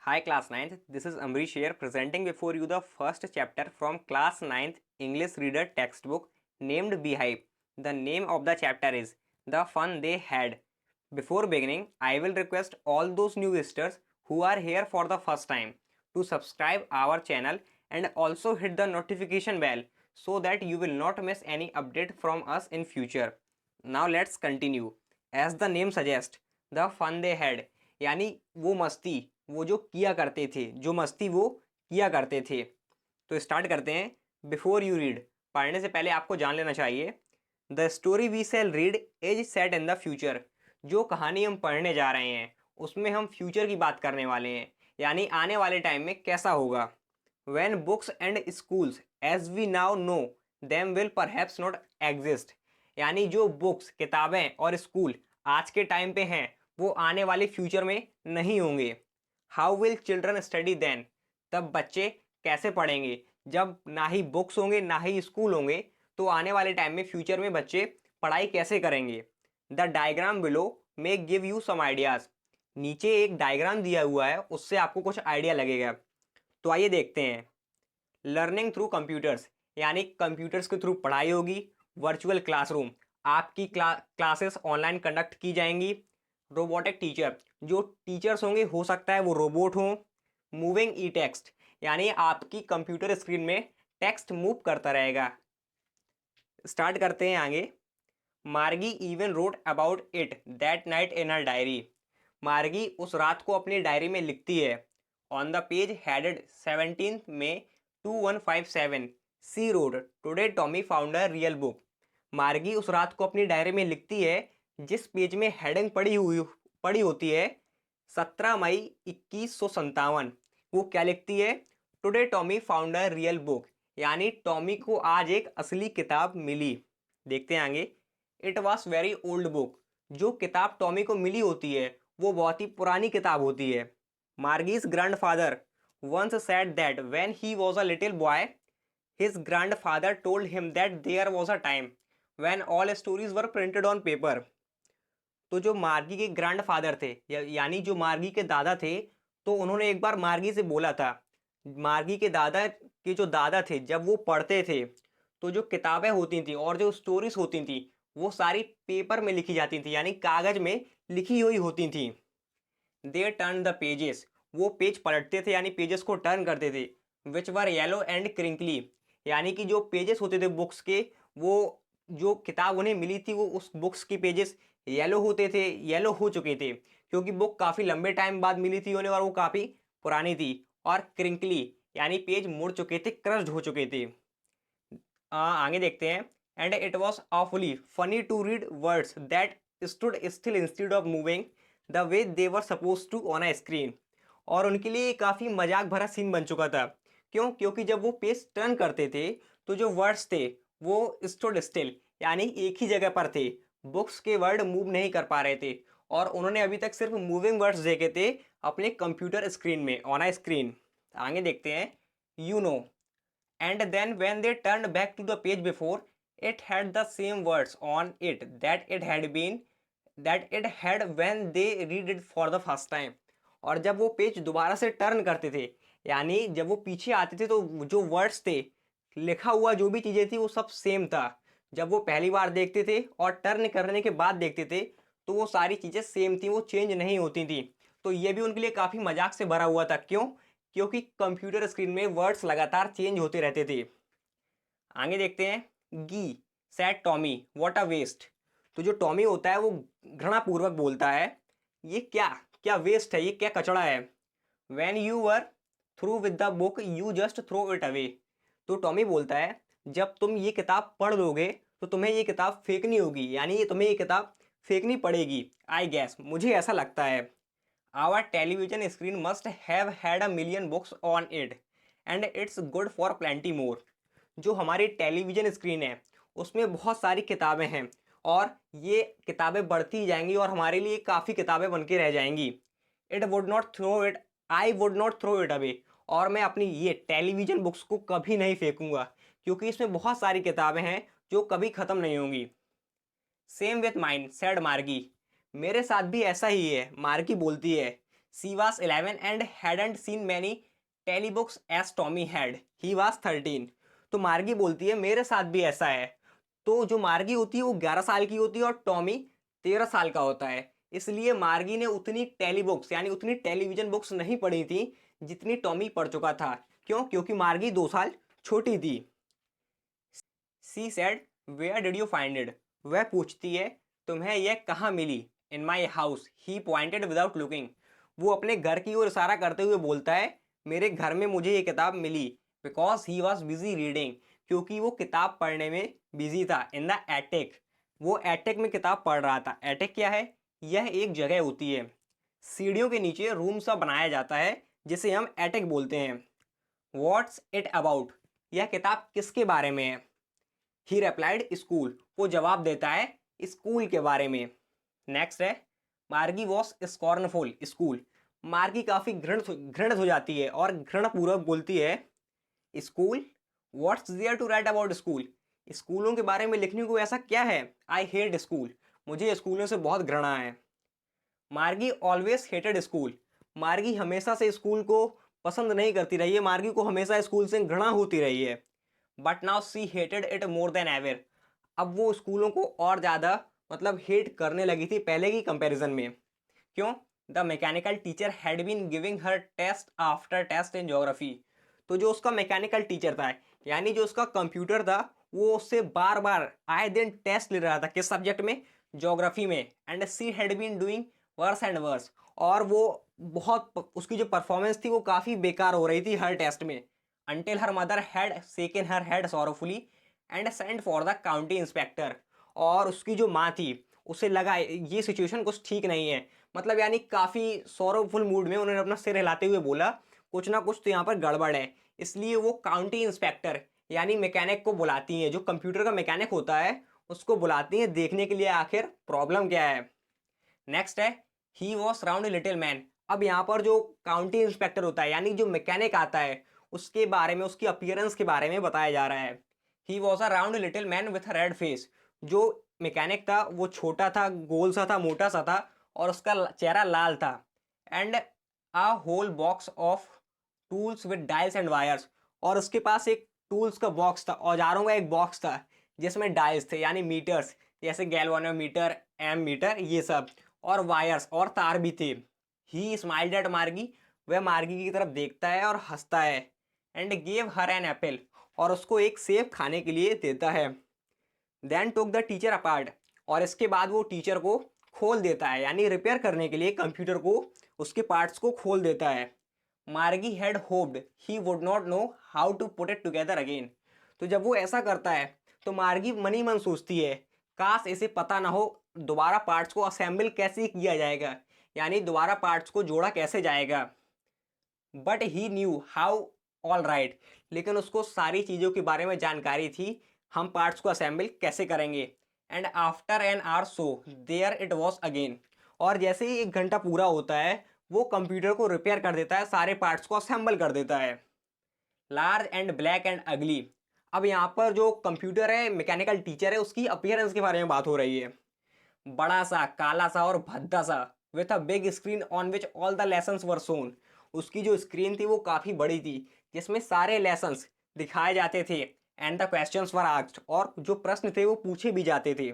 Hi class ninth. This is Amrish here presenting before you the first chapter from class ninth English reader textbook named Beehive. The name of the chapter is The Fun They Had. Before beginning, I will request all those new visitors who are here for the first time to subscribe our channel and also hit the notification bell so that you will not miss any update from us in future. Now let's continue. As the name suggests, the fun they had यानी वो मस्ती, वो जो किया करते थे, जो मस्ती वो किया करते थे। तो स्टार्ट करते हैं। बिफोर यू रीड, पढ़ने से पहले आपको जान लेना चाहिए the story we shall read is set in the future. जो कहानी हम पढ़ने जा रहे हैं उसमें हम फ्यूचर की बात करने वाले हैं, यानी आने वाले टाइम में कैसा होगा। When books and schools as we now know them will perhaps not exist, यानी जो बुक्स, किताबें और स्कूल आज के टाइम पे हैं वो आने वाले फ्यूचर में नहीं होंगे। How will children study then, तब बच्चे कैसे पढ़ेंगे जब ना ही बुक्स होंगे ना ही स्कूल होंगे। तो आने वाले टाइम में फ्यूचर में बच्चे पढ़ाई कैसे करेंगे। The diagram below may give you some ideas, नीचे एक डायग्राम दिया हुआ है उससे आपको कुछ आइडिया लगेगा। तो आइए देखते हैं। लर्निंग थ्रू कंप्यूटर्स, यानी कंप्यूटर्स के थ्रू पढ़ाई होगी। वर्चुअल क्लासरूम, आपकी क्लासेस ऑनलाइन कंडक्ट की जाएंगी। रोबोटिक टीचर, जो टीचर्स होंगे हो सकता है वो रोबोट हों। मूविंग ई टेक्स्ट, यानी आपकी कंप्यूटर स्क्रीन में टेक्स्ट मूव करता रहेगा। स्टार्ट करते हैं आगे। Margie even wrote about it that night in her diary, Margie उस रात को अपनी डायरी में लिखती है। On the page headed 17 May 2157 she wrote today Tommy found a real book. Margie उस रात को अपनी डायरी में लिखती है जिस पेज में हेडिंग पड़ी होती है 17 मई 2157। वो क्या लिखती है? Today Tommy found a real book, यानी टॉमी को आज एक असली किताब मिली। देखते हैं आगे। It was very old book, जो किताब टॉमी को मिली होती है वो बहुत ही पुरानी किताब होती है। मार्गीज grandfather once said that when he was a little boy, his grandfather told him that there was a time when all stories were printed on paper. तो जो मार्गी के ग्रैंडफादर थे यानी जो मार्गी के दादा थे, तो उन्होंने एक बार मार्गी से बोला था। मार्गी के दादा के जो दादा थे जब वो पढ़ते थे तो जो किताबें होती थी और जो स्टोरीज होती थी वो सारी पेपर में लिखी जाती थी, यानी कागज में लिखी हुई होती थी। दे टर्न द पेजेस, वो पेज पलटते थे यानी पेजेस को टर्न करते थे। विच वर येलो एंड क्रिंकली, यानी कि जो पेजेस होते थे बुक्स के, वो जो किताब उन्हें मिली थी वो उस बुक्स के पेजेस येलो होते थे, येलो हो चुके थे क्योंकि बुक काफ़ी लंबे टाइम बाद मिली थी उन्हें और वो काफ़ी पुरानी थी। और क्रिंकली यानी पेज मुड़ चुके थे, क्रश्ड हो चुके थे। आगे देखते हैं। And it was awfully funny to read words that stood still instead of moving the way they were supposed to on a screen. और उनके लिए काफ़ी मजाक भरा सीन बन चुका था। क्यों? क्योंकि जब वो पेज टर्न करते थे तो जो वर्ड्स थे वो स्टूड स्टिल यानी एक ही जगह पर थे, बुक्स के वर्ड मूव नहीं कर पा रहे थे। और उन्होंने अभी तक सिर्फ मूविंग वर्ड्स देखे थे अपने कंप्यूटर स्क्रीन में, ऑन अ स्क्रीन। आगे देखते हैं। You know and then when they turn back to the page before it had the same words on it that it had when they read it for the first time. और जब वो page दोबारा से turn करते थे, यानी जब वो पीछे आते थे तो जो वर्ड्स थे, लिखा हुआ जो भी चीज़ें थी वो सब सेम था। जब वो पहली बार देखते थे और टर्न करने के बाद देखते थे तो वो सारी चीज़ें सेम थी, वो चेंज नहीं होती थी। तो ये भी उनके लिए काफ़ी मजाक से भरा हुआ था। क्यों? क्योंकि कंप्यूटर स्क्रीन में वर्ड्स लगातार चेंज होते रहते थे। आगे देखते हैं। Gee said Tommy what a waste, तो जो टॉमी होता है वो घृणापूर्वक बोलता है ये क्या क्या वेस्ट है, ये क्या कचड़ा है। When you were through with the book you just throw it away, तो टॉमी बोलता है जब तुम ये किताब पढ़ लोगे तो तुम्हें ये किताब फेंकनी होगी, यानी ये तुम्हें ये किताब फेंकनी पड़ेगी। आई गैस, मुझे ऐसा लगता है। Our television screen must have had a million books on it and it's good for plenty more, जो हमारी टेलीविजन स्क्रीन है उसमें बहुत सारी किताबें हैं और ये किताबें बढ़ती जाएंगी और हमारे लिए काफ़ी किताबें बन के रह जाएंगी। It would not throw it I would not throw it away, और मैं अपनी ये टेलीविज़न बुक्स को कभी नहीं फेंकूंगा क्योंकि इसमें बहुत सारी किताबें हैं जो कभी ख़त्म नहीं होंगी। सेम विथ माइंड सैड मार्गी, मेरे साथ भी ऐसा ही है, मार्गी बोलती है। She was 11 and hadn't seen many telebooks as Tommy had. He was 13. तो मार्गी बोलती है मेरे साथ भी ऐसा है। तो जो मार्गी होती है वो 11 साल की होती है और टॉमी 13 साल का होता है। इसलिए मार्गी ने उतनी टेलीबुक्स यानी उतनी टेलीविजन बुक्स नहीं पढ़ी थी जितनी टॉमी पढ़ चुका था। क्यों? क्योंकि मार्गी 2 साल छोटी थी। She said, Where did you find it? वह पूछती है तुम्हें यह कहाँ मिली? In my house. He pointed without looking. वो अपने घर की ओर इशारा करते हुए बोलता है मेरे घर में मुझे ये किताब मिली। Because he was busy reading. क्योंकि वो किताब पढ़ने में बिजी था। In the attic. वो एटेक में किताब पढ़ रहा था। एटेक क्या है? यह एक जगह होती है, सीढ़ियों के नीचे रूम सा बनाया जाता है जिसे हम एटेक बोलते हैं। What's it about? यह किताब किसके बारे में है? ही रिप्लाइड स्कूल। वो जवाब देता है स्कूल के बारे में। नेक्स्ट है मार्गी वॉस स्कॉर्नफुल स्कूल। मार्गी काफ़ी घृणित हो जाती है और घृणपूर्वक बोलती है school. What's there to write about school? स्कूलों के बारे में लिखने को ऐसा क्या है? I hate school. मुझे स्कूलों से बहुत घृणा है। मार्गी ऑलवेज हेटेड स्कूल। मार्गी हमेशा से स्कूल को पसंद नहीं करती रही है। मार्गी को हमेशा स्कूल से घृणा होती रही है। But now see hated it more than ever. अब वो स्कूलों को और ज़्यादा हेट करने लगी थी पहले की कंपैरिजन में। क्यों? The mechanical teacher had been giving her test after test in geography. तो जो उसका मैकेनिकल टीचर था यानी जो उसका कंप्यूटर था वो उससे बार बार आए दिन टेस्ट ले रहा था। किस सब्जेक्ट में? ज्योग्राफी में। And she had been doing worse and worse. और वो बहुत उसकी जो परफॉर्मेंस थी वो काफ़ी बेकार हो रही थी हर टेस्ट में। Until her mother had shaken her head sorrowfully and sent for the county inspector। और उसकी जो माँ थी उसे लगा ये सिचुएशन कुछ ठीक नहीं है। यानी काफ़ी सॉरोफुल मूड में उन्होंने अपना सिर हिलाते हुए बोला कुछ ना कुछ तो यहाँ पर गड़बड़ है। इसलिए वो काउंटी इंस्पेक्टर यानी मैकेनिक को बुलाती हैं। जो कंप्यूटर का मैकेनिक होता है उसको बुलाती हैं देखने के लिए आखिर प्रॉब्लम क्या है। नेक्स्ट है he was round little man. अब यहाँ पर जो काउंटी इंस्पेक्टर होता है यानी जो मैकेनिक आता है उसके बारे में, उसकी अपीयरेंस के बारे में बताया जा रहा है। He was a round little man with red face. जो मैकेनिक था वो छोटा था, गोल सा था, मोटा सा था और उसका चेहरा लाल था। And a whole box of tools with dials and wires. और उसके पास एक टूल्स का बॉक्स था, औजारों का एक बॉक्स था जिसमें डायल्स थे यानी मीटर्स, जैसे गैल्वानोमीटर, एम मीटर, ये सब, और वायर्स और तार भी थे। ही स्माइल्ड एट मार्गी। वह मार्गी की तरफ देखता है और हंसता है। And gave her an apple. और उसको एक सेब खाने के लिए देता है। Then took the teacher apart. और इसके बाद वो टीचर को खोल देता है यानी रिपेयर करने के लिए कंप्यूटर को उसके पार्ट्स को खोल देता है। Margie had hoped he would not know how to put it together again. तो जब वो ऐसा करता है तो मार्गी मन ही मन सोचती है काश इसे पता ना हो दोबारा पार्ट्स को असेंबल कैसे किया जाएगा यानी दोबारा पार्ट्स को जोड़ा कैसे जाएगा। But he knew how all right. लेकिन उसको सारी चीज़ों के बारे में जानकारी थी, हम पार्ट्स को असेंबल कैसे करेंगे। And after an hour so there it was again. और जैसे ही 1 घंटा पूरा होता है वो कंप्यूटर को रिपेयर कर देता है, सारे पार्ट्स को असेंबल कर देता है। लार्ज एंड ब्लैक एंड अगली। अब यहाँ पर जो कंप्यूटर है, मैकेनिकल टीचर है, उसकी अपीयरेंस के बारे में बात हो रही है। बड़ा सा, काला सा और भद्दा सा, with a big screen on which all the lessons were shown. उसकी जो स्क्रीन थी वो काफ़ी बड़ी थी जिसमें सारे लेसन्स दिखाए जाते थे। And the questions were asked. और जो प्रश्न थे वो पूछे भी जाते थे।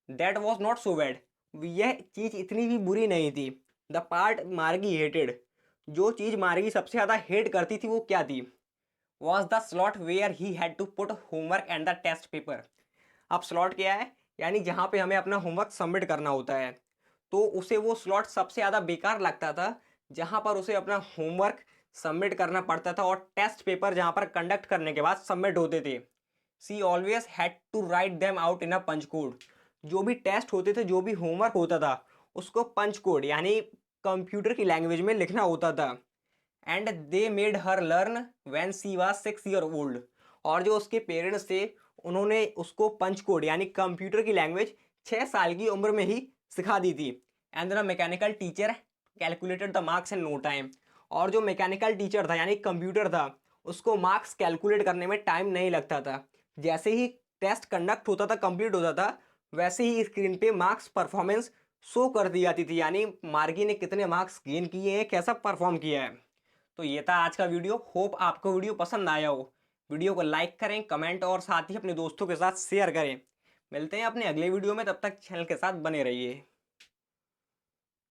That was not so bad. यह चीज़ इतनी भी बुरी नहीं थी। द पार्ट मार्गी हेटेड। जो चीज़ मार्गी सबसे ज़्यादा हेट करती थी वो क्या थी? Was the slot where he had to put homework and the test paper. अब स्लॉट क्या है? यानी जहाँ पे हमें अपना होमवर्क सबमिट करना होता है। तो उसे वो स्लॉट सबसे ज़्यादा बेकार लगता था जहाँ पर उसे अपना होमवर्क सबमिट करना पड़ता था और टेस्ट पेपर जहाँ पर कंडक्ट करने के बाद सबमिट होते थे। She always had to write them out in a punch code. जो भी टेस्ट होते थे, जो भी होमवर्क होता था उसको पंच कोड यानी कंप्यूटर की लैंग्वेज में लिखना होता था। And they made her learn when she was 6 year old. और जो उसके पेरेंट्स थे उन्होंने उसको पंच कोड यानी कंप्यूटर की लैंग्वेज 6 साल की उम्र में ही सिखा दी थी। And the mechanical teacher calculated the marks in no time. और जो मैकेनिकल टीचर था यानी कंप्यूटर था उसको मार्क्स कैलकुलेट करने में टाइम नहीं लगता था। जैसे ही टेस्ट कंडक्ट होता था, कंप्लीट होता था, वैसे ही स्क्रीन पे मार्क्स परफॉर्मेंस शो कर दी जाती थी, यानी मार्गी ने कितने मार्क्स गेन किए हैं, कैसा परफॉर्म किया है। तो ये था आज का वीडियो। होप आपको वीडियो पसंद आया हो। वीडियो को लाइक करें, कमेंट और साथ ही अपने दोस्तों के साथ शेयर करें। मिलते हैं अपने अगले वीडियो में, तब तक चैनल के साथ बने रहिए।